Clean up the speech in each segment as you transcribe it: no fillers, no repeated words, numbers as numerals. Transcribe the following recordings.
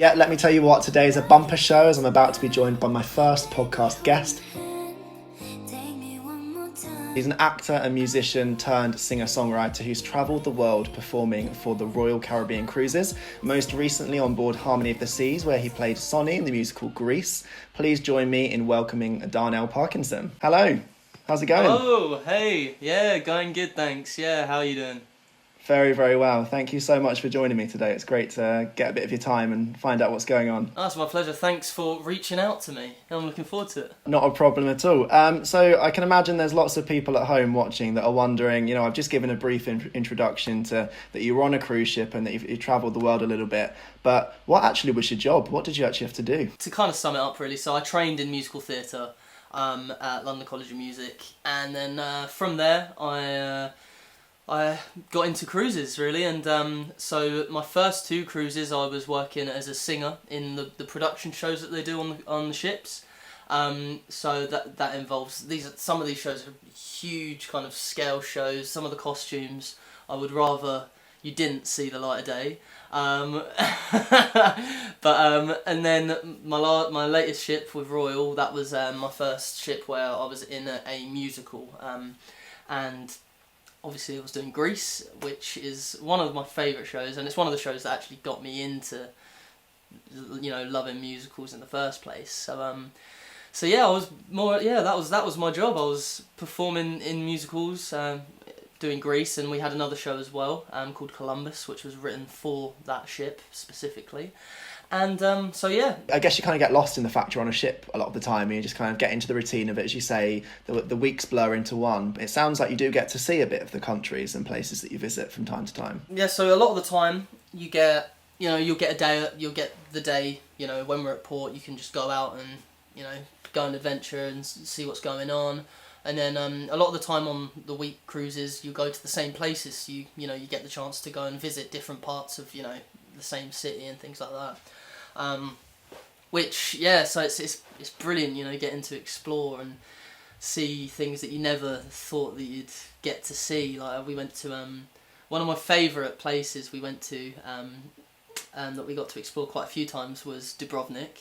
Yeah, let me tell you what, today is a bumper show as I'm about to be joined by my first podcast guest. He's an actor and musician turned singer-songwriter who's travelled the world performing for the Royal Caribbean Cruises, most recently on board Harmony of the Seas, where he played Sonny in the musical Grease. Please join me in welcoming Darnel Parkinson. Hello, how's it going? Oh, hey, yeah, going good, thanks. Yeah, how are you doing? Very, very well. Thank you so much for joining me today. It's great to get a bit of your time and find out what's going on. Oh, it's my pleasure. Thanks for reaching out to me. I'm looking forward to it. Not a problem at all. So I can imagine there's lots of people at home watching that are wondering, I've just given a brief introduction to that you were on a cruise ship and that you've travelled the world a little bit. But what actually was your job? What did you actually have to do? To kind of sum it up, really, so I trained in musical theatre at London College of Music. And then from there, I got into cruises, really, and so my first two cruises I was working as a singer in the production shows that they do on the ships. So that involves some of these shows are huge kind of scale shows. Some of the costumes I would rather you didn't see the light of day. But and then my latest ship with Royal, that was my first ship where I was in a musical, and obviously I was doing Grease, which is one of my favourite shows, and it's one of the shows that actually got me into, loving musicals in the first place. So yeah, that was my job. I was performing in musicals, doing Grease, and we had another show as well, called Columbus, which was written for that ship specifically. And so yeah, I guess you kind of get lost in the fact you're on a ship a lot of the time, and you just kind of get into the routine of it, as you say. The weeks blur into one. It sounds like you do get to see a bit of the countries and places that you visit from time to time. Yeah, so a lot of the time you get, you'll get the day, when we're at port, you can just go out and go on adventure and see what's going on. And then a lot of the time on the week cruises, you go to the same places. You get the chance to go and visit different parts of the same city and things like that. Which, yeah, so it's brilliant, getting to explore and see things that you never thought that you'd get to see. Like, we went to one of my favourite places we went to, that we got to explore quite a few times, was Dubrovnik,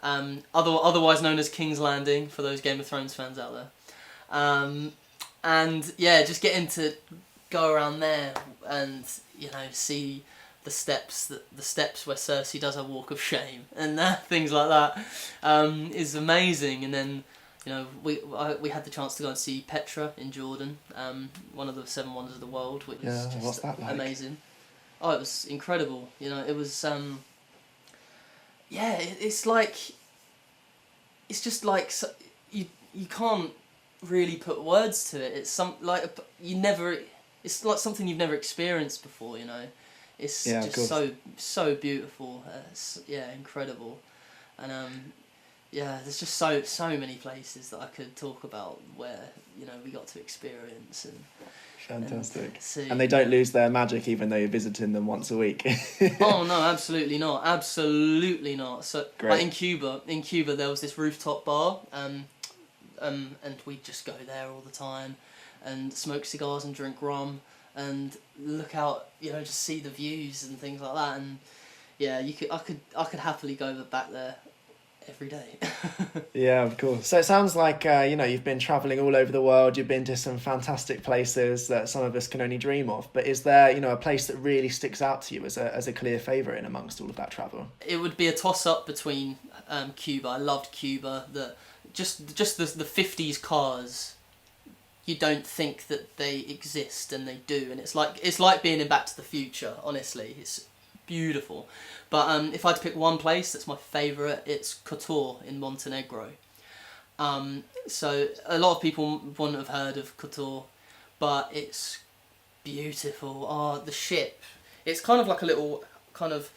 otherwise known as King's Landing for those Game of Thrones fans out there. And yeah, just getting to go around there and see the steps where Cersei does her walk of shame and things like that, is amazing. And then we had the chance to go and see Petra in Jordan, one of the 7 wonders of the world, which was just what's that like? Amazing. Oh, it was incredible. It was it's just like you can't really put words to it. It's it's like something you've never experienced before. It's just so beautiful. It's, incredible. And there's just so many places that I could talk about where we got to experience and fantastic. And see. And they don't lose their magic even though you're visiting them once a week. Oh no, absolutely not. So like in Cuba there was this rooftop bar, and we'd just go there all the time and smoke cigars and drink rum and look out, just see the views and things like that. And yeah, I could happily go back there every day. Yeah, of course. So it sounds like you've been travelling all over the world. You've been to some fantastic places that some of us can only dream of. But is there a place that really sticks out to you as a clear favourite in amongst all of that travel? It would be a toss up between Cuba. I loved Cuba. Just the 50s cars. You don't think that they exist, and they do, and it's like being in Back to the Future. Honestly, it's beautiful. But if I had to pick one place that's my favourite, it's Kotor in Montenegro. So a lot of people wouldn't have heard of Kotor, but it's beautiful. Oh, the ship. It's kind of like a little kind of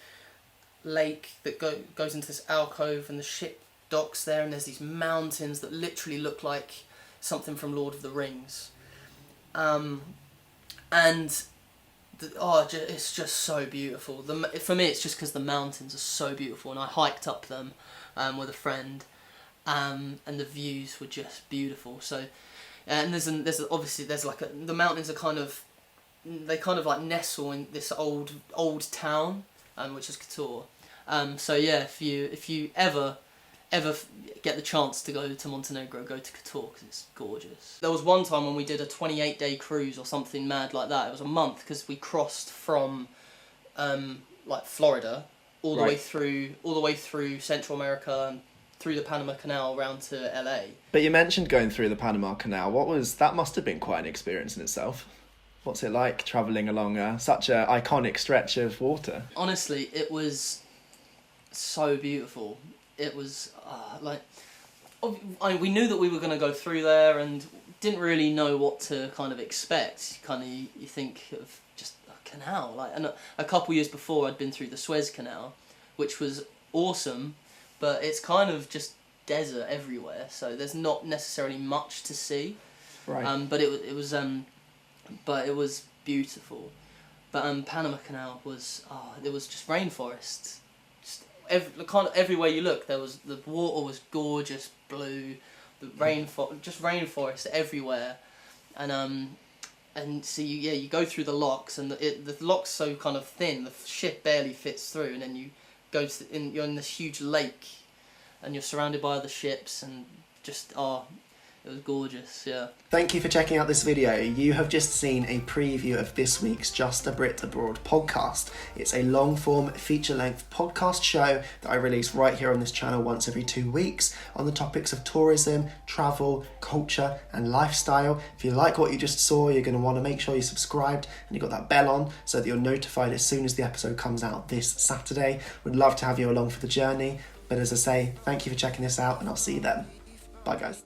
lake that goes into this alcove, and the ship docks there, and there's these mountains that literally look like something from Lord of the Rings, and it's just so beautiful. For me, it's just because the mountains are so beautiful, and I hiked up them with a friend, and the views were just beautiful. So, and there's the mountains are kind of like nestle in this old town, which is Kotor, So yeah, if you ever get the chance to go to Montenegro, go to Kotor, because it's gorgeous. There was one time when we did a 28-day cruise or something mad like that. It was a month, because we crossed from like Florida all the way through Central America and through the Panama Canal round to LA. But you mentioned going through the Panama Canal. That must have been quite an experience in itself. What's it like travelling along such an iconic stretch of water? Honestly, it was so beautiful. It was we knew that we were going to go through there and didn't really know what to kind of expect. You think of just a canal. And a couple years before, I'd been through the Suez Canal, which was awesome, but it's kind of just desert everywhere, so there's not necessarily much to see. Right. But it was beautiful. But Panama Canal was it was just rainforest. Everywhere you look, the water was gorgeous blue, the rainforest everywhere, and so you go through the locks, and the lock's so kind of thin, the ship barely fits through, and then you you're in this huge lake, and you're surrounded by other ships, and just it was gorgeous, yeah. Thank you for checking out this video. You have just seen a preview of this week's Just a Brit Abroad podcast. It's a long-form, feature-length podcast show that I release right here on this channel once every 2 weeks on the topics of tourism, travel, culture, and lifestyle. If you like what you just saw, you're going to want to make sure you're subscribed and you've got that bell on so that you're notified as soon as the episode comes out this Saturday. We'd love to have you along for the journey. But as I say, thank you for checking this out, and I'll see you then. Bye, guys.